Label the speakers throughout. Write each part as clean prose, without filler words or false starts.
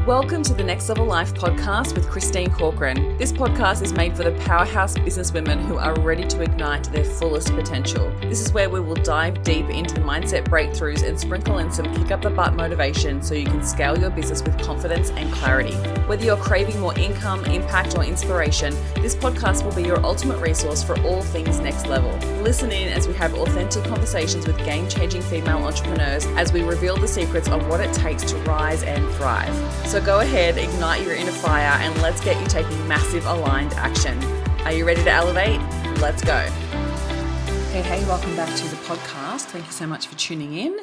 Speaker 1: Welcome to the Next Level Life podcast with Christine Corcoran. This podcast is made for the powerhouse businesswomen who are ready to ignite their fullest potential. This is where we will dive deep into the mindset breakthroughs and sprinkle in some kick up the butt motivation so you can scale your business with confidence and clarity. Whether you're craving more income, impact, or inspiration, this podcast will be your ultimate resource for all things next level. Listen in as we have authentic conversations with game-changing female entrepreneurs as we reveal the secrets of what it takes to rise and thrive. So go ahead, ignite your inner fire, and let's get you taking massive aligned action. Are you ready to elevate? Let's go. Hey, welcome back to the podcast. Thank you so much for tuning in.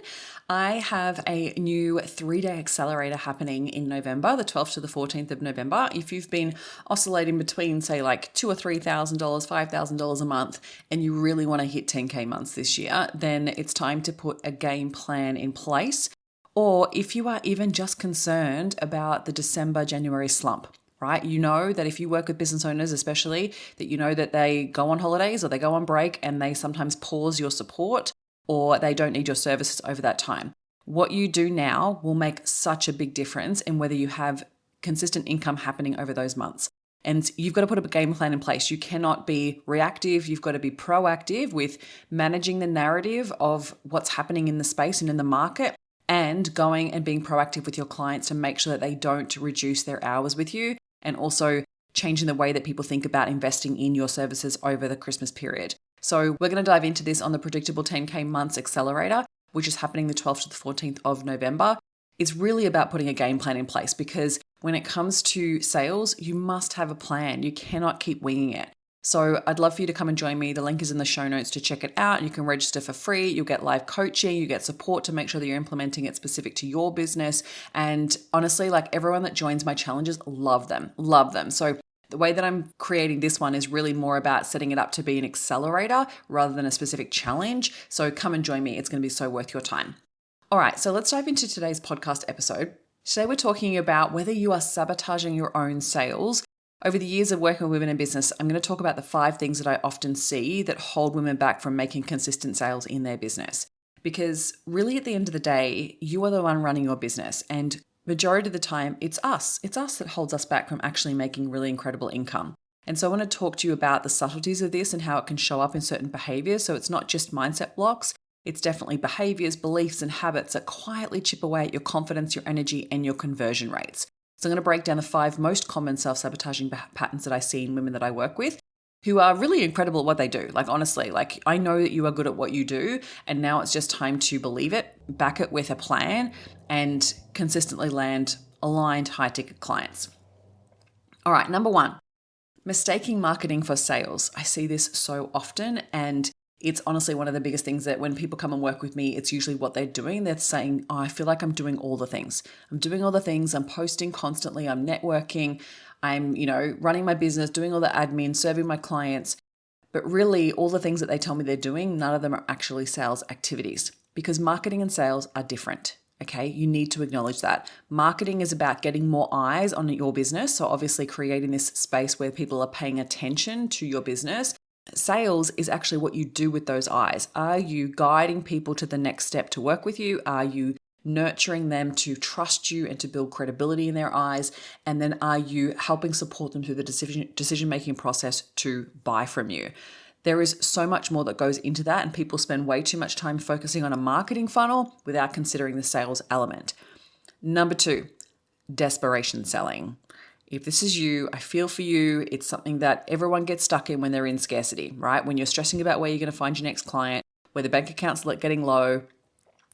Speaker 1: I have a new 3-day accelerator happening in November, the 12th to the 14th of November. If you've been oscillating between, say, like $2,000 or $3,000, $5,000 a month, and you really want to hit 10K months this year, then it's time to put a game plan in place. Or if you are even just concerned about the December, January slump, right? You know that if you work with business owners, especially, that you know that they go on holidays or they go on break and they sometimes pause your support or they don't need your services over that time. What you do now will make such a big difference in whether you have consistent income happening over those months. And you've got to put a game plan in place. You cannot be reactive. You've got to be proactive with managing the narrative of what's happening in the space and in the market, and going and being proactive with your clients to make sure that they don't reduce their hours with you, and also changing the way that people think about investing in your services over the Christmas period. So we're going to dive into this on the Predictable 10K Months Accelerator, which is happening the 12th to the 14th of November. It's really about putting a game plan in place because when it comes to sales, you must have a plan. You cannot keep winging it. So I'd love for you to come and join me. The link is in the show notes to check it out. You can register for free. You'll get live coaching. You get support to make sure that you're implementing it specific to your business. And honestly, like everyone that joins my challenges, love them. So the way that I'm creating this one is really more about setting it up to be an accelerator rather than a specific challenge. So come and join me. It's going to be so worth your time. All right, so let's dive into today's podcast episode. Today we're talking about whether you are sabotaging your own sales. Over the years of working with women in business, I'm going to talk about the 5 things that I often see that hold women back from making consistent sales in their business. Because really at the end of the day, you are the one running your business, and majority of the time it's us. It's us that holds us back from actually making really incredible income. And so I want to talk to you about the subtleties of this and how it can show up in certain behaviors. So it's not just mindset blocks. It's definitely behaviors, beliefs, and habits that quietly chip away at your confidence, your energy, and your conversion rates. So I'm going to break down the 5 most common self-sabotaging patterns that I see in women that I work with who are really incredible at what they do. Like honestly, like I know that you are good at what you do, and now it's just time to believe it, back it with a plan, and consistently land aligned high-ticket clients. All right, number 1, mistaking marketing for sales. I see this so often, and it's honestly one of the biggest things that when people come and work with me, it's usually what they're doing. They're saying, I feel like I'm doing all the things. I'm doing all the things. I'm posting constantly. I'm networking. I'm, running my business, doing all the admin, serving my clients. But really all the things that they tell me they're doing, none of them are actually sales activities because marketing and sales are different. Okay, you need to acknowledge that. Marketing is about getting more eyes on your business. So obviously creating this space where people are paying attention to your business. Sales is actually what you do with those eyes. Are you guiding people to the next step to work with you? Are you nurturing them to trust you and to build credibility in their eyes? And then are you helping support them through the decision-making process to buy from you? There is so much more that goes into that, and people spend way too much time focusing on a marketing funnel without considering the sales element. Number 2, desperation selling. If this is you, I feel for you. It's something that everyone gets stuck in when they're in scarcity, right? When you're stressing about where you're going to find your next client, where the bank account's getting low,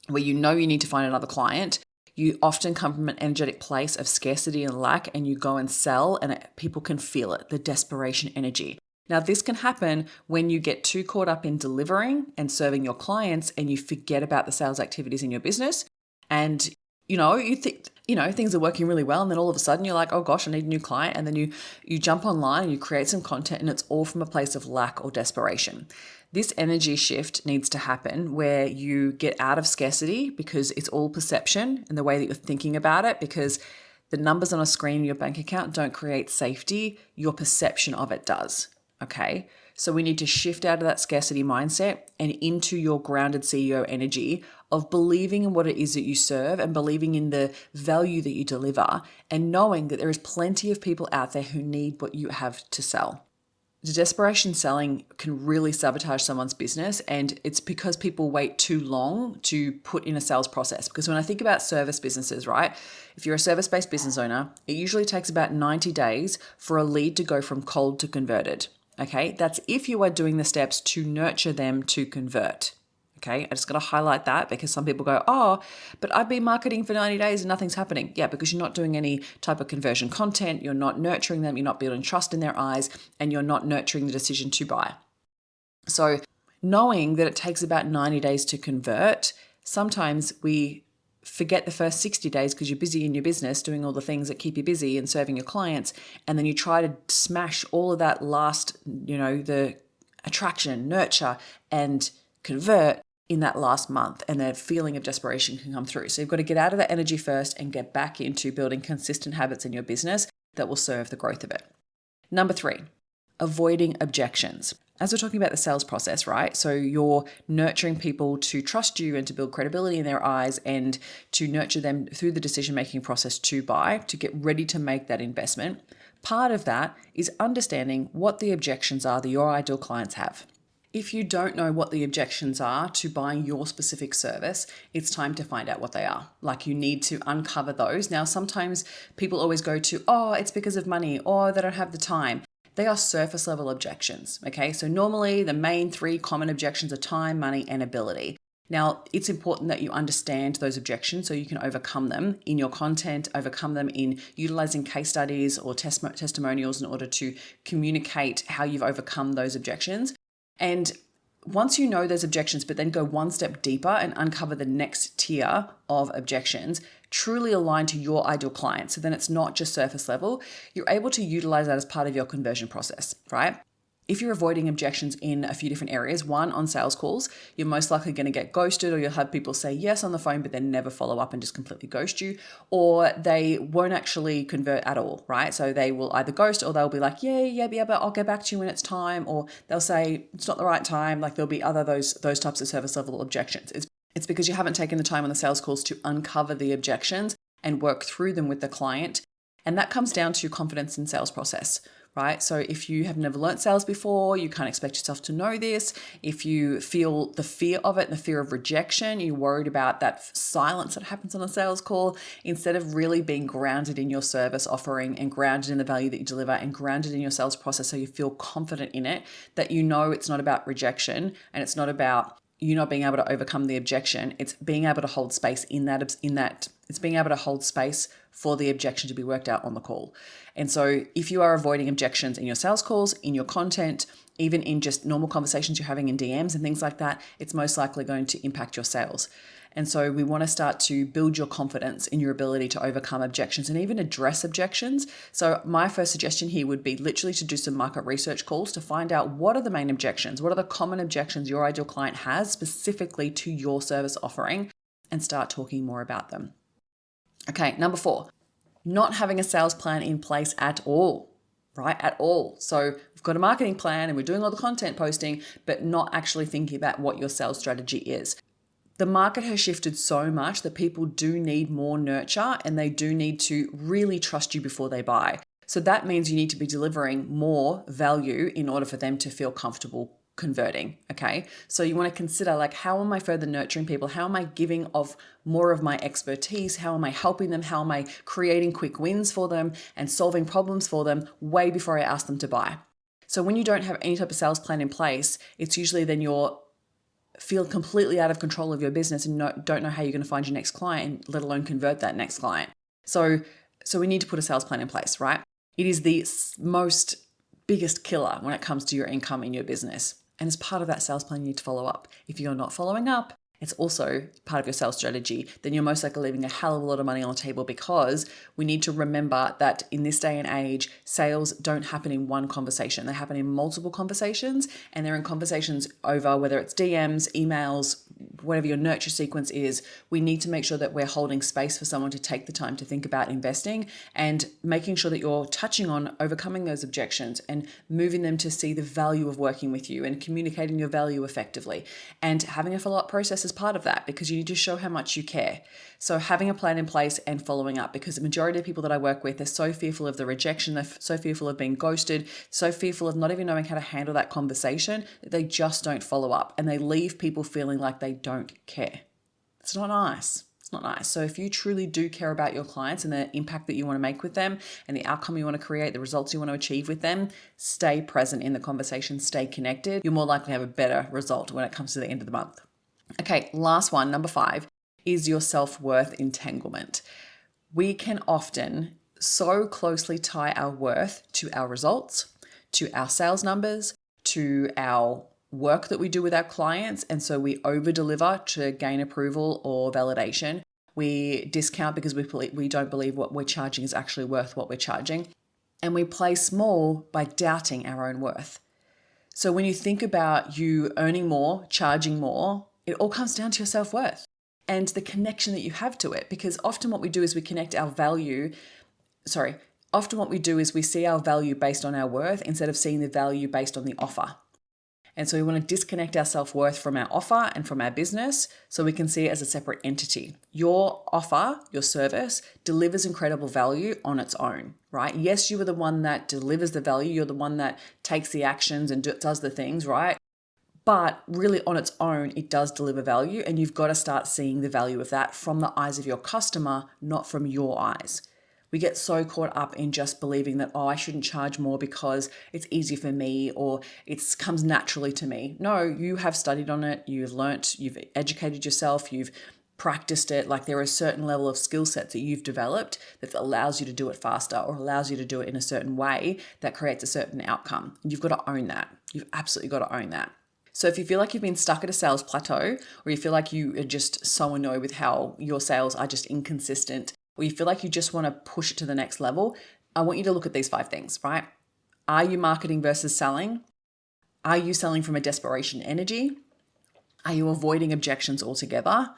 Speaker 1: where you know you need to find another client, you often come from an energetic place of scarcity and lack, and you go and sell, and people can feel it, the desperation energy. Now, this can happen when you get too caught up in delivering and serving your clients and you forget about the sales activities in your business. And, you think, things are working really well. And then all of a sudden you're like, oh gosh, I need a new client. And then you jump online and you create some content, and it's all from a place of lack or desperation. This energy shift needs to happen where you get out of scarcity because it's all perception and the way that you're thinking about it, because the numbers on a screen in your bank account don't create safety. Your perception of it does. Okay. So we need to shift out of that scarcity mindset and into your grounded CEO energy of believing in what it is that you serve and believing in the value that you deliver and knowing that there is plenty of people out there who need what you have to sell. The desperation selling can really sabotage someone's business, and it's because people wait too long to put in a sales process. Because when I think about service businesses, right, if you're a service-based business owner, it usually takes about 90 days for a lead to go from cold to converted. Okay, that's if you are doing the steps to nurture them to convert. Okay, I just got to highlight that because some people go, oh, but I've been marketing for 90 days and nothing's happening. Yeah, because you're not doing any type of conversion content, you're not nurturing them, you're not building trust in their eyes, and you're not nurturing the decision to buy. So knowing that it takes about 90 days to convert, sometimes we forget the first 60 days because you're busy in your business doing all the things that keep you busy and serving your clients. And then you try to smash all of that last, the attraction, nurture, and convert in that last month, and the feeling of desperation can come through. So you've got to get out of that energy first and get back into building consistent habits in your business that will serve the growth of it. Number 3, avoiding objections. As we're talking about the sales process, right? So you're nurturing people to trust you and to build credibility in their eyes and to nurture them through the decision-making process to buy, to get ready to make that investment. Part of that is understanding what the objections are that your ideal clients have. If you don't know what the objections are to buying your specific service, it's time to find out what they are. Like, you need to uncover those. Now, sometimes people always go to, oh, it's because of money, or they don't have the time. They are surface level objections, okay? So normally the main 3 common objections are time, money, and ability. Now, it's important that you understand those objections so you can overcome them in your content, overcome them in utilizing case studies or testimonials in order to communicate how you've overcome those objections. And once you know those objections, but then go one step deeper and uncover the next tier of objections, truly aligned to your ideal client. So then it's not just surface level. You're able to utilize that as part of your conversion process, right? If you're avoiding objections in a few different areas, one, on sales calls, you're most likely going to get ghosted, or you'll have people say yes on the phone, but then never follow up and just completely ghost you, or they won't actually convert at all, right? So they will either ghost, or they'll be like, yeah, but I'll get back to you when it's time, or they'll say it's not the right time. Like, there'll be other those types of service level objections. It's because you haven't taken the time on the sales calls to uncover the objections and work through them with the client. And that comes down to confidence in sales process, right? So if you have never learned sales before, you can't expect yourself to know this. If you feel the fear of it and the fear of rejection, you're worried about that silence that happens on a sales call, instead of really being grounded in your service offering and grounded in the value that you deliver and grounded in your sales process, so you feel confident in it, that you know it's not about rejection and it's not about you not being able to overcome the objection. It's being able to hold space it's being able to hold space for the objection to be worked out on the call. And so if you are avoiding objections in your sales calls, in your content, even in just normal conversations you're having in DMs and things like that, it's most likely going to impact your sales. And so we want to start to build your confidence in your ability to overcome objections and even address objections. So my first suggestion here would be literally to do some market research calls to find out what are the main objections, what are the common objections your ideal client has specifically to your service offering, and start talking more about them. Okay, number 4, not having a sales plan in place at all. Right? At all. So we've got a marketing plan and we're doing all the content posting, but not actually thinking about what your sales strategy is. The market has shifted so much that people do need more nurture, and they do need to really trust you before they buy. So that means you need to be delivering more value in order for them to feel comfortable converting. Okay. So you want to consider, like, how am I further nurturing people? How am I giving of more of my expertise? How am I helping them? How am I creating quick wins for them and solving problems for them way before I ask them to buy? So when you don't have any type of sales plan in place, it's usually then you're feel completely out of control of your business and don't know how you're going to find your next client, let alone convert that next client. So we need to put a sales plan in place, right? It is the most biggest killer when it comes to your income in your business. And as part of that sales plan, you need to follow up. If you're not following up it's also part of your sales strategy, then you're most likely leaving a hell of a lot of money on the table, because we need to remember that in this day and age, sales don't happen in one conversation. They happen in multiple conversations, and they're in conversations over whether it's DMs, emails, whatever your nurture sequence is. We need to make sure that we're holding space for someone to take the time to think about investing, and making sure that you're touching on overcoming those objections and moving them to see the value of working with you and communicating your value effectively, and having a follow-up process is part of that, because you need to show how much you care. So having a plan in place and following up, because the majority of people that I work with are so fearful of the rejection, they're so fearful of being ghosted, so fearful of not even knowing how to handle that conversation, that they just don't follow up, and they leave people feeling like they don't care. It's not nice. It's not nice. So if you truly do care about your clients and the impact that you want to make with them and the outcome you want to create, the results you want to achieve with them, stay present in the conversation, stay connected. You'll more likely have a better result when it comes to the end of the month. Okay, last one, number 5, is your self-worth entanglement. We can often so closely tie our worth to our results, to our sales numbers, to our work that we do with our clients. And so we over-deliver to gain approval or validation. We discount because we don't believe what we're charging is actually worth what we're charging. And we play small by doubting our own worth. So when you think about you earning more, charging more, it all comes down to your self-worth and the connection that you have to it. Because often what we do is we see our value based on our worth instead of seeing the value based on the offer. And so we want to disconnect our self-worth from our offer and from our business so we can see it as a separate entity. Your offer, your service, delivers incredible value on its own, right? Yes, you are the one that delivers the value. You're the one that takes the actions and does the things, right? But really on its own, it does deliver value, and you've got to start seeing the value of that from the eyes of your customer, not from your eyes. We get so caught up in just believing that, I shouldn't charge more because it's easy for me or it comes naturally to me. No, you have studied on it, you've learnt, you've educated yourself, you've practiced it. Like, there are a certain level of skill sets that you've developed that allows you to do it faster or allows you to do it in a certain way that creates a certain outcome. You've got to own that. You've absolutely got to own that. So if you feel like you've been stuck at a sales plateau, or you feel like you are just so annoyed with how your sales are just inconsistent, or you feel like you just want to push it to the next level, I want you to look at these 5 things, right? Are you marketing versus selling? Are you selling from a desperation energy? Are you avoiding objections altogether?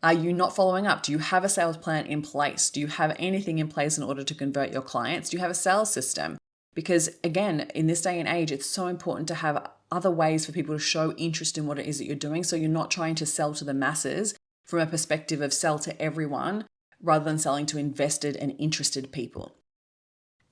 Speaker 1: Are you not following up? Do you have a sales plan in place? Do you have anything in place in order to convert your clients? Do you have a sales system? Because again, in this day and age, it's so important to have other ways for people to show interest in what it is that you're doing. So you're not trying to sell to the masses from a perspective of sell to everyone, rather than selling to invested and interested people.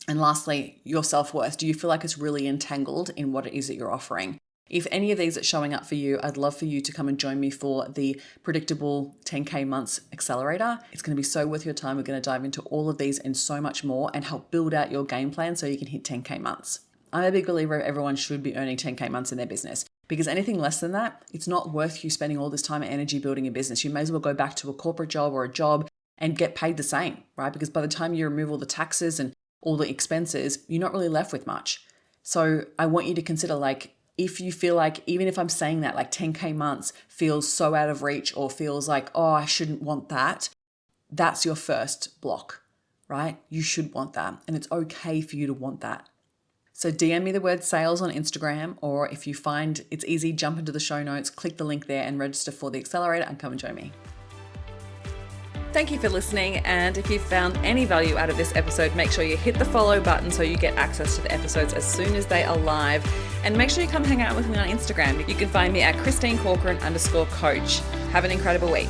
Speaker 1: And lastly, your self-worth. Do you feel like it's really entangled in what it is that you're offering? If any of these are showing up for you, I'd love for you to come and join me for the Predictable 10K Months Accelerator. It's going to be so worth your time. We're going to dive into all of these and so much more and help build out your game plan so you can hit 10K months. I'm a big believer everyone should be earning 10K months in their business, because anything less than that, it's not worth you spending all this time and energy building a business. You may as well go back to a corporate job or a job and get paid the same, right? Because by the time you remove all the taxes and all the expenses, you're not really left with much. So I want you to consider, like, if you feel like, even if I'm saying that, like 10K months feels so out of reach or feels like, I shouldn't want that, that's your first block, right? You should want that. And it's okay for you to want that. So DM me the word sales on Instagram, or if you find it's easy, jump into the show notes, click the link there and register for the accelerator and come and join me. Thank you for listening, and if you found any value out of this episode, make sure you hit the follow button so you get access to the episodes as soon as they are live, and make sure you come hang out with me on Instagram. You can find me at @ChristineCorcoran_coach. Have an incredible week.